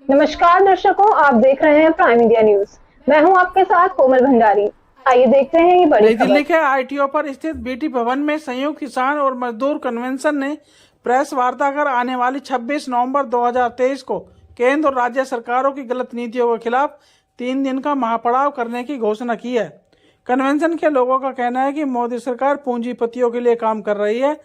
नमस्कार दर्शकों, आप देख रहे हैं प्राइम इंडिया न्यूज। मैं हूं आपके साथ कोमल भंडारी। आइए देखते हैं ये बड़ी नई खबर। दिल्ली के आईटीओ पर स्थित बीटी भवन में संयुक्त किसान और मजदूर कन्वेंशन ने प्रेस वार्ता कर आने वाली 26 नवंबर 2023 को केंद्र और राज्य सरकारों की गलत नीतियों के खिलाफ 3 दिन का महापड़ाव करने की घोषणा की है। कन्वेंशन के लोगों का कहना है कि मोदी सरकार पूंजीपतियों के लिए काम कर रही है।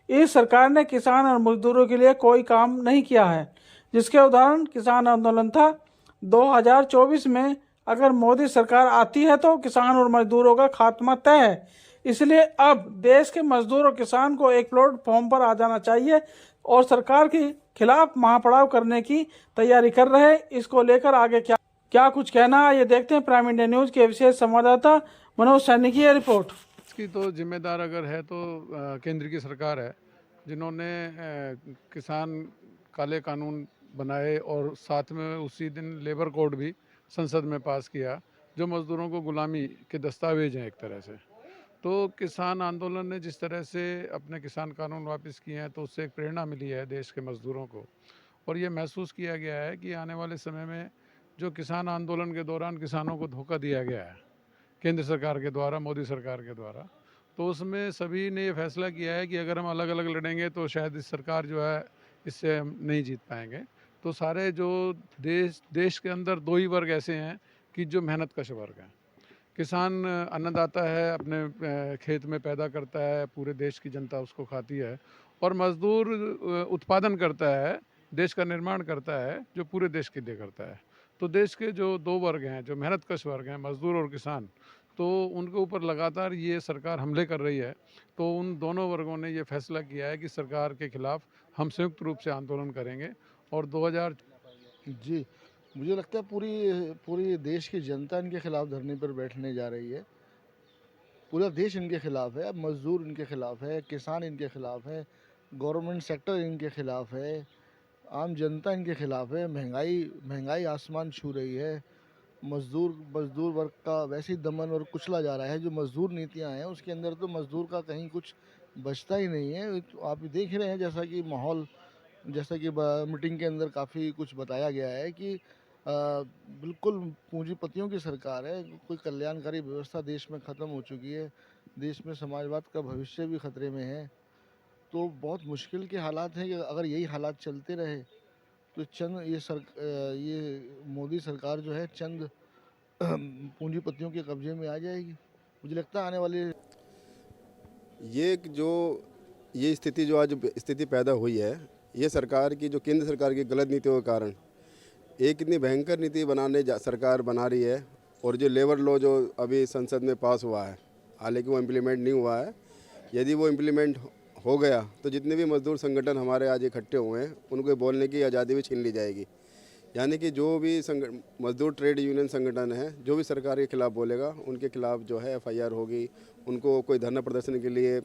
इस सरकार ने किसान और मजदूरों के लिए कोई काम नहीं किया है, जिसके उदाहरण किसान आंदोलन था। 2024 में अगर मोदी सरकार आती है तो किसान और मजदूरों का खात्मा तय है। इसलिए अब देश के मजदूर और किसान को एक प्लेटफॉर्म पर आ जाना चाहिए और सरकार के खिलाफ महापड़ाव करने की तैयारी कर रहे हैं। इसको लेकर आगे क्या क्या कुछ कहना है, ये देखते हैं प्राइम इंडिया न्यूज के विशेष संवाददाता मनोज सैनी की रिपोर्ट। इसकी तो जिम्मेदार अगर है तो केंद्र की सरकार है, जिन्होंने किसान काले कानून बनाए और साथ में उसी दिन लेबर कोड भी संसद में पास किया, जो मज़दूरों को गुलामी के दस्तावेज हैं एक तरह से। तो किसान आंदोलन ने जिस तरह से अपने किसान कानून वापस किए हैं, तो उससे एक प्रेरणा मिली है देश के मज़दूरों को। और ये महसूस किया गया है कि आने वाले समय में जो किसान आंदोलन के दौरान किसानों को धोखा दिया गया है केंद्र सरकार के द्वारा, मोदी सरकार के द्वारा, तो उसमें सभी ने ये फैसला किया है कि अगर हम अलग अलग लड़ेंगे तो शायद इस सरकार जो है इससे हम नहीं जीत पाएंगे। तो सारे जो देश के अंदर दो ही वर्ग ऐसे हैं कि जो मेहनत कश वर्ग हैं। किसान अन्नदाता है, अपने खेत में पैदा करता है, पूरे देश की जनता उसको खाती है। और मज़दूर उत्पादन करता है, देश का निर्माण करता है, जो पूरे देश के लिए करता है। तो देश के जो दो वर्ग हैं, जो मेहनत कश वर्ग हैं, मज़दूर और किसान, तो उनके ऊपर लगातार ये सरकार हमले कर रही है। तो उन दोनों वर्गों ने ये फैसला किया है कि सरकार के खिलाफ हम संयुक्त रूप से आंदोलन करेंगे। और 2000 जी, मुझे लगता है पूरी पूरी देश की जनता इनके खिलाफ धरने पर बैठने जा रही है। पूरा देश इनके खिलाफ है, मज़दूर इनके खिलाफ है, किसान इनके खिलाफ है, गवर्नमेंट सेक्टर इनके खिलाफ है, आम जनता इनके खिलाफ है। महंगाई आसमान छू रही है। मज़दूर वर्ग का वैसे ही दमन और कुचला जा रहा है। जो मज़दूर नीतियां हैं उसके अंदर तो मज़दूर का कहीं कुछ बचता ही नहीं है। तो आप देख रहे हैं जैसा कि माहौल, जैसा कि मीटिंग के अंदर काफ़ी कुछ बताया गया है कि बिल्कुल पूंजीपतियों की सरकार है। कोई कल्याणकारी व्यवस्था देश में ख़त्म हो चुकी है। देश में समाजवाद का भविष्य भी खतरे में है। तो बहुत मुश्किल के हालात हैं कि अगर यही हालात चलते रहे तो ये मोदी सरकार जो है चंद पूंजीपतियों के कब्जे में आ जाएगी। मुझे लगता है आने वाले ये स्थिति जो आज स्थिति पैदा हुई है, ये सरकार की, जो केंद्र सरकार की गलत नीतियों के कारण एक इतनी भयंकर नीति सरकार बना रही है। और जो लेबर लॉ जो अभी संसद में पास हुआ है, हालांकि वो इम्प्लीमेंट नहीं हुआ है, यदि वो इम्प्लीमेंट हो गया तो जितने भी मजदूर संगठन हमारे आज इकट्ठे हुए हैं उनको बोलने की आज़ादी भी छीन ली जाएगी। यानी कि जो भी मजदूर ट्रेड यूनियन संगठन है, जो भी सरकार के खिलाफ बोलेगा, उनके खिलाफ जो है FIR होगी। उनको कोई धरना प्रदर्शन के लिए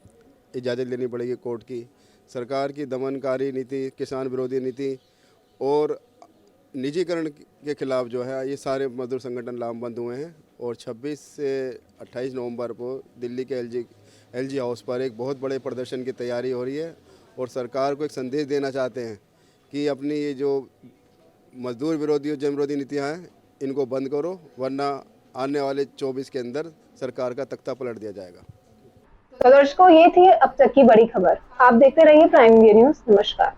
इजाज़त लेनी पड़ेगी कोर्ट की। सरकार की दमनकारी नीति, किसान विरोधी नीति और निजीकरण के खिलाफ जो है ये सारे मजदूर संगठन लामबंद हुए हैं। और 26 से 28 नवंबर को दिल्ली के LG हाउस पर एक बहुत बड़े प्रदर्शन की तैयारी हो रही है। और सरकार को एक संदेश देना चाहते हैं कि अपनी ये जो मजदूर विरोधी और जन विरोधी नीतियाँ हैं, इनको बंद करो, वरना आने वाले 24 के अंदर सरकार का तख्ता पलट दिया जाएगा। तो दर्शकों, ये थी अब तक की बड़ी खबर। आप देखते रहिए प्राइम इंडिया न्यूज। नमस्कार।